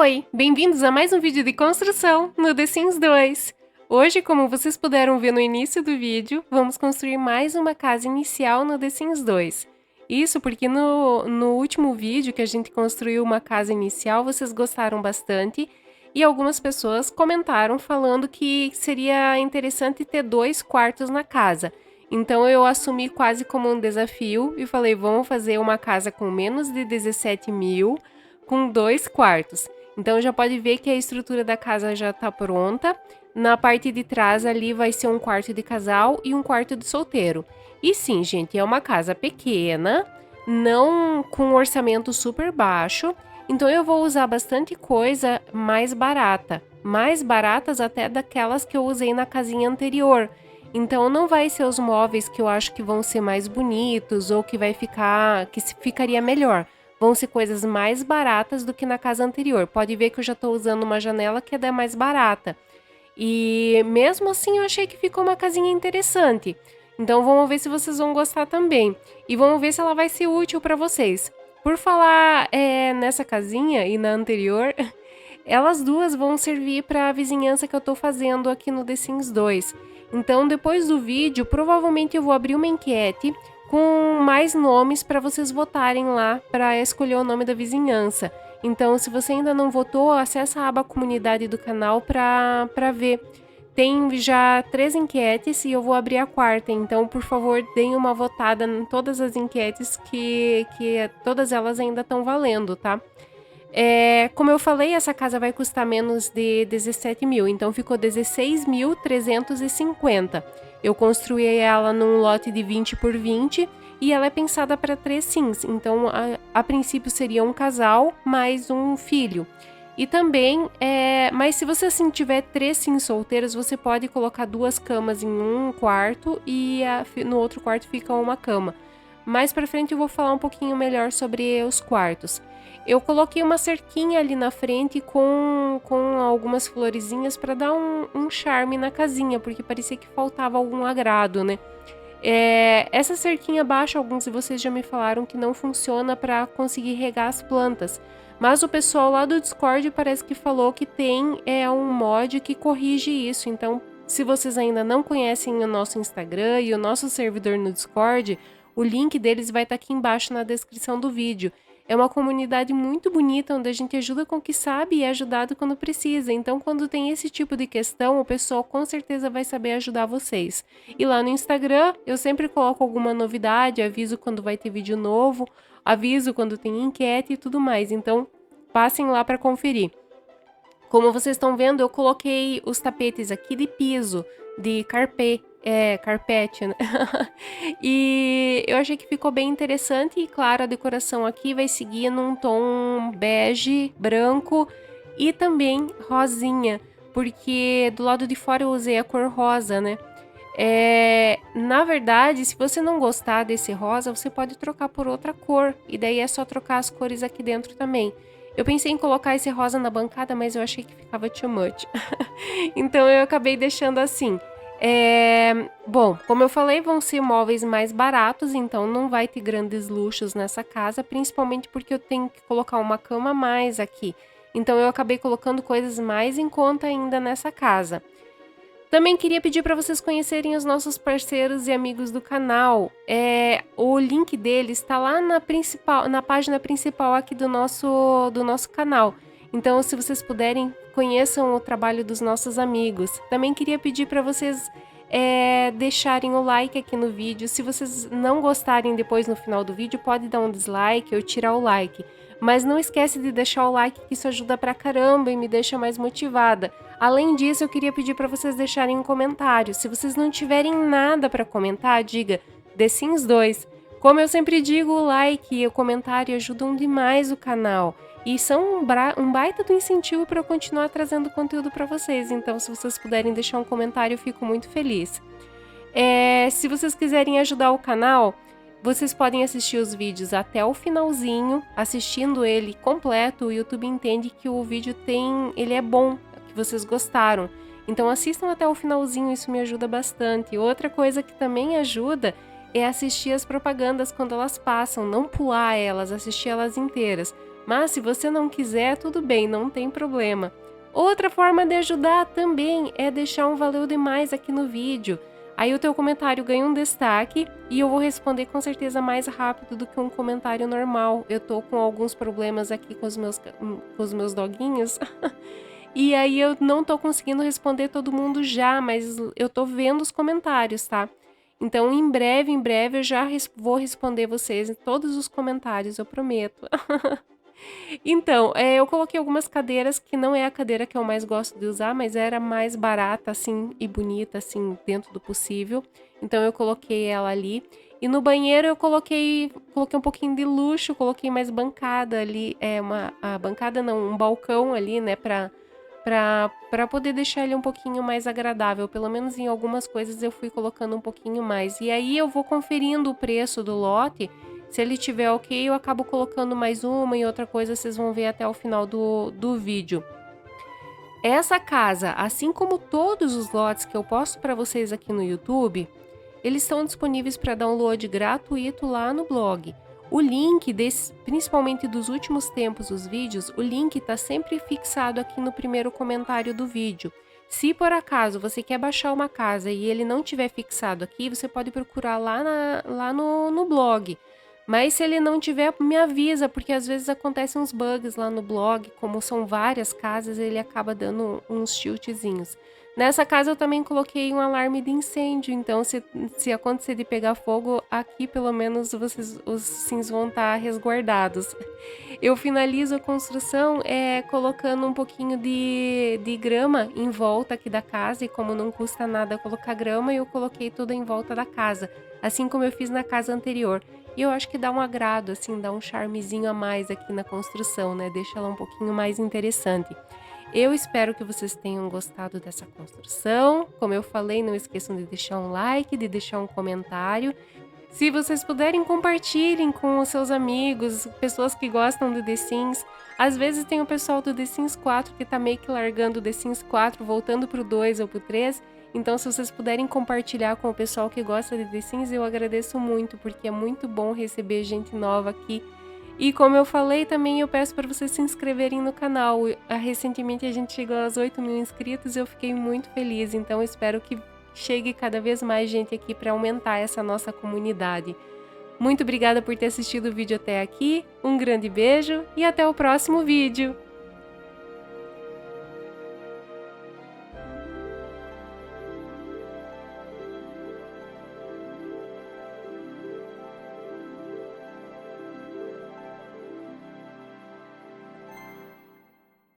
Oi, bem-vindos a mais um vídeo de construção no The Sims 2. Hoje, como vocês puderam ver no início do vídeo, vamos construir mais uma casa inicial no The Sims 2. Isso porque no último vídeo que a gente construiu uma casa inicial, vocês gostaram bastante e algumas pessoas comentaram falando que seria interessante ter 2 quartos na casa. Então eu assumi quase como um desafio e falei, vamos fazer uma casa com menos de 17 mil, com 2 quartos. Então já pode ver que a estrutura da casa já está pronta. Na parte de trás ali vai ser um quarto de casal e um quarto de solteiro. E sim, gente, é uma casa pequena, não com um orçamento super baixo. Então eu vou usar bastante coisa mais barata. Mais baratas até daquelas que eu usei na casinha anterior. Então não vai ser os móveis que eu acho que vão ser mais bonitos ou que ficaria melhor. Vão ser coisas mais baratas do que na casa anterior. Pode ver que eu já estou usando uma janela que é da mais barata. E mesmo assim eu achei que ficou uma casinha interessante. Então vamos ver se vocês vão gostar também. E vamos ver se ela vai ser útil para vocês. Por falar nessa casinha e na anterior, elas duas vão servir para a vizinhança que eu estou fazendo aqui no The Sims 2. Então depois do vídeo, provavelmente eu vou abrir uma enquete com mais nomes para vocês votarem lá para escolher o nome da vizinhança. Então, se você ainda não votou, acessa a aba comunidade do canal para ver. Tem já 3 enquetes e eu vou abrir a 4ª, então, por favor, deem uma votada em todas as enquetes que todas elas ainda estão valendo, tá? Como eu falei, essa casa vai custar menos de 17 mil, então ficou 16.350. Eu construí ela num lote de 20 por 20 e ela é pensada para 3 sims, então a princípio seria um casal mais um filho. E também, mas se você assim tiver 3 sims solteiros, você pode colocar 2 camas em um quarto e no outro quarto fica uma cama. Mais pra frente eu vou falar um pouquinho melhor sobre os quartos. Eu coloquei uma cerquinha ali na frente com algumas florezinhas para dar um charme na casinha, porque parecia que faltava algum agrado, né? Essa cerquinha baixa, alguns de vocês já me falaram que não funciona para conseguir regar as plantas. Mas o pessoal lá do Discord parece que falou que tem um mod que corrige isso. Então, se vocês ainda não conhecem o nosso Instagram e o nosso servidor no Discord, o link deles vai estar aqui embaixo na descrição do vídeo. É uma comunidade muito bonita, onde a gente ajuda com o que sabe e é ajudado quando precisa. Então, quando tem esse tipo de questão, o pessoal com certeza vai saber ajudar vocês. E lá no Instagram, eu sempre coloco alguma novidade, aviso quando vai ter vídeo novo, aviso quando tem enquete e tudo mais. Então, passem lá para conferir. Como vocês estão vendo, eu coloquei os tapetes aqui de piso, de carpete, né? E eu achei que ficou bem interessante e, claro, a decoração aqui vai seguir num tom bege, branco e também rosinha, porque do lado de fora eu usei a cor rosa, né? Na verdade, se você não gostar desse rosa, você pode trocar por outra cor, e daí é só trocar as cores aqui dentro também. Eu pensei em colocar esse rosa na bancada, mas eu achei que ficava too much. Então eu acabei deixando assim. Bom, como eu falei, vão ser móveis mais baratos, então não vai ter grandes luxos nessa casa, principalmente porque eu tenho que colocar uma cama a mais aqui. Então eu acabei colocando coisas mais em conta ainda nessa casa. Também queria pedir para vocês conhecerem os nossos parceiros e amigos do canal. O link deles está lá na página principal aqui do nosso canal. Então, se vocês puderem, conheçam o trabalho dos nossos amigos. Também queria pedir para vocês deixarem o like aqui no vídeo. Se vocês não gostarem depois no final do vídeo, pode dar um dislike ou tirar o like. Mas não esquece de deixar o like, que isso ajuda pra caramba e me deixa mais motivada. Além disso, eu queria pedir para vocês deixarem um comentário. Se vocês não tiverem nada para comentar, diga The Sims 2. Como eu sempre digo, o like e o comentário ajudam demais o canal. E são um baita do incentivo para eu continuar trazendo conteúdo para vocês. Então, se vocês puderem deixar um comentário, eu fico muito feliz. Se vocês quiserem ajudar o canal, vocês podem assistir os vídeos até o finalzinho. Assistindo ele completo, o YouTube entende que o vídeo ele é bom, que vocês gostaram. Então assistam até o finalzinho, isso me ajuda bastante. Outra coisa que também ajuda é assistir as propagandas quando elas passam, não pular elas, assistir elas inteiras. Mas se você não quiser, tudo bem, não tem problema. Outra forma de ajudar também é deixar um valeu demais aqui no vídeo. Aí o teu comentário ganha um destaque e eu vou responder com certeza mais rápido do que um comentário normal. Eu tô com alguns problemas aqui com os meus doguinhos. E aí eu não tô conseguindo responder todo mundo já, mas eu tô vendo os comentários, tá? Então em breve eu já vou responder vocês em todos os comentários, eu prometo. Então, eu coloquei algumas cadeiras que não é a cadeira que eu mais gosto de usar, mas era mais barata, assim, e bonita, assim, dentro do possível. Então eu coloquei ela ali. E no banheiro eu coloquei um pouquinho de luxo, coloquei mais bancada ali, a bancada não, um balcão ali, né, pra poder deixar ele um pouquinho mais agradável. Pelo menos em algumas coisas eu fui colocando um pouquinho mais. E aí eu vou conferindo o preço do lote. Se ele tiver ok, eu acabo colocando mais uma e outra coisa, vocês vão ver até o final do vídeo. Essa casa, assim como todos os lotes que eu posto para vocês aqui no YouTube, eles estão disponíveis para download gratuito lá no blog. O link, principalmente dos últimos tempos dos vídeos, o link está sempre fixado aqui no primeiro comentário do vídeo. Se por acaso você quer baixar uma casa e ele não tiver fixado aqui, você pode procurar lá no blog. Mas se ele não tiver, me avisa, porque às vezes acontecem uns bugs lá no blog, como são várias casas, ele acaba dando uns tiltzinhos. Nessa casa eu também coloquei um alarme de incêndio, então se acontecer de pegar fogo, aqui pelo menos os sims vão estar resguardados. Eu finalizo a construção colocando um pouquinho de grama em volta aqui da casa, e como não custa nada colocar grama, eu coloquei tudo em volta da casa, assim como eu fiz na casa anterior. E eu acho que dá um agrado, assim, dá um charmezinho a mais aqui na construção, né? Deixa ela um pouquinho mais interessante. Eu espero que vocês tenham gostado dessa construção. Como eu falei, não esqueçam de deixar um like, de deixar um comentário. Se vocês puderem, compartilhem com os seus amigos, pessoas que gostam do The Sims. Às vezes tem o pessoal do The Sims 4 que tá meio que largando o The Sims 4, voltando pro 2 ou pro 3. Então, se vocês puderem compartilhar com o pessoal que gosta de The Sims, eu agradeço muito, porque é muito bom receber gente nova aqui. E como eu falei, também eu peço para vocês se inscreverem no canal. Recentemente a gente chegou aos 8.000 inscritos e eu fiquei muito feliz. Então, eu espero que chegue cada vez mais gente aqui para aumentar essa nossa comunidade. Muito obrigada por ter assistido o vídeo até aqui, um grande beijo e até o próximo vídeo!